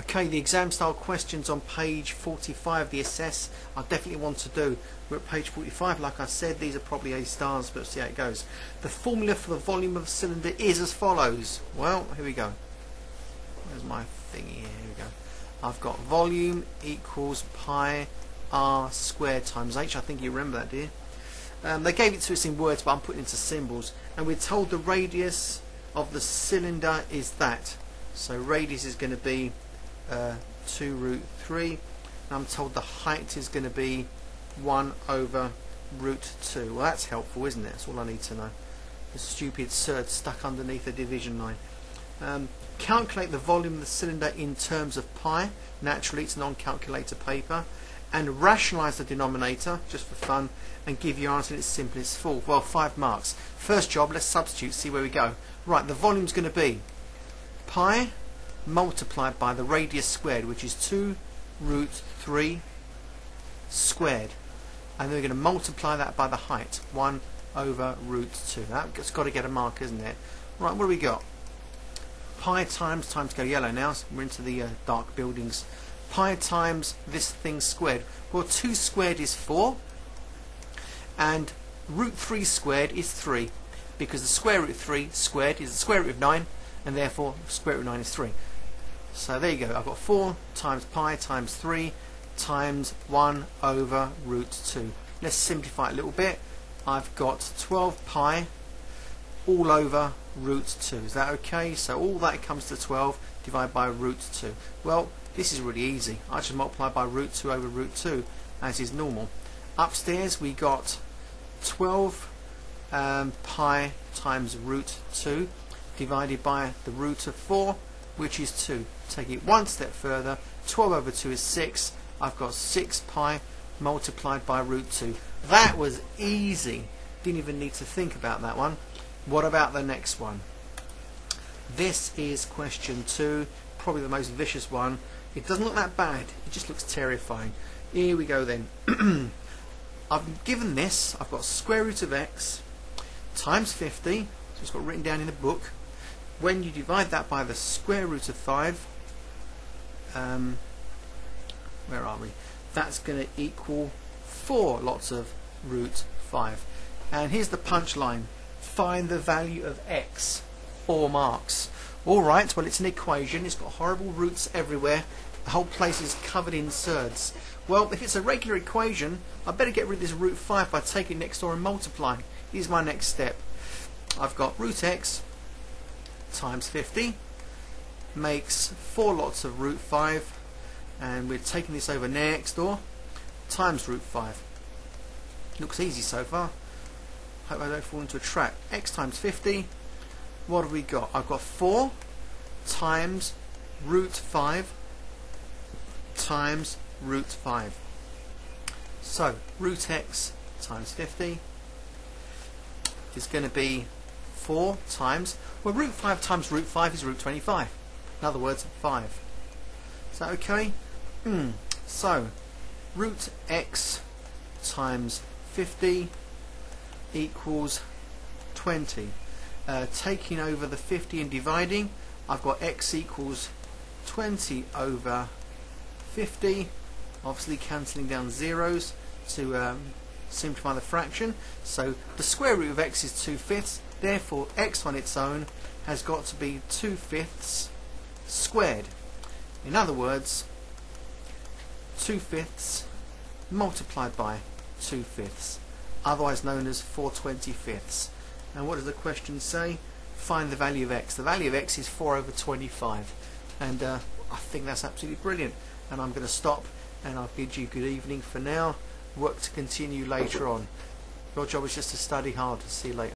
Okay, the exam style questions on page 45, the assess, I definitely want to do. We're at page 45, like I said, these are probably A stars, but see how it goes. The formula for the volume of the cylinder is as follows. Well, here we go. Where's my thingy here? Here we go. I've got volume equals pi r squared times h. I think you remember that, do you? They gave it to us in words, but I'm putting it into symbols. And we're told the radius of the cylinder is that. So radius is going to be 2 root 3, and I'm told the height is going to be 1 over root 2. Well, that's helpful, isn't it? That's all I need to know. The stupid surd stuck underneath a division line. Calculate the volume of the cylinder in terms of pi. Naturally, it's non-calculator paper. And rationalise the denominator, just for fun, and give your answer in its simplest form. Well, 5 marks. First job, let's substitute, see where we go. Right, the volume's going to be pi multiplied by the radius squared, which is 2 root 3 squared, and then we're going to multiply that by the height, 1 over root 2. That's got to get a mark, isn't it? Right, what do we got? Pi times, time to go yellow now, so we're into the dark buildings. Pi times this thing squared. Well, 2 squared is 4, and root 3 squared is 3, because the square root of 3 squared is the square root of 9, and therefore square root of 9 is 3. So there you go, I've got 4 times pi times 3 times 1 over root 2. Let's simplify it a little bit. I've got 12 pi all over root 2. Is that okay? So all that comes to 12 divided by root 2. Well, this is really easy. I just multiply by root 2 over root 2, as is normal. Upstairs we got 12 pi times root 2 divided by the root of 4, which is 2. Take it one step further, 12 over 2 is 6. I've got 6 pi multiplied by root 2. That was easy. Didn't even need to think about that one. What about the next one? This is question 2, probably the most vicious one. It doesn't look that bad, it just looks terrifying. Here we go then. I've been given this, I've got square root of x times 50, so it's got written down in the book. When you divide that by the square root of 5, where are we? That's going to equal 4 lots of root 5. And here's the punchline. Find the value of x, 4 marks. Alright, well, it's an equation. It's got horrible roots everywhere. The whole place is covered in surds. Well, if it's a regular equation, I better get rid of this root 5 by taking next door and multiplying. Here's my next step. I've got root x times 50 makes 4 lots of root 5, and we're taking this over next door, times root 5. Looks easy so far. Hope I don't fall into a trap. X times 50, what have we got? I've got 4 times root 5 times root 5. So root x times 50 is going to be 4 times, well, root 5 times root 5 is root 25. In other words, 5. Is that okay? So root x times 50 equals 20. Taking over the 50 and dividing, I've got x equals 20 over 50, obviously cancelling down zeros to simplify the fraction. So the square root of x is 2/5, therefore x on its own has got to be 2/5 squared. In other words, 2/5 multiplied by 2/5, otherwise known as 4/25. And what does the question say? Find the value of x. The value of x is 4 over 25, and I think that's absolutely brilliant. And I'm going to stop, and I'll bid you good evening for now. Work to continue later on. Your job is just to study hard. See you later.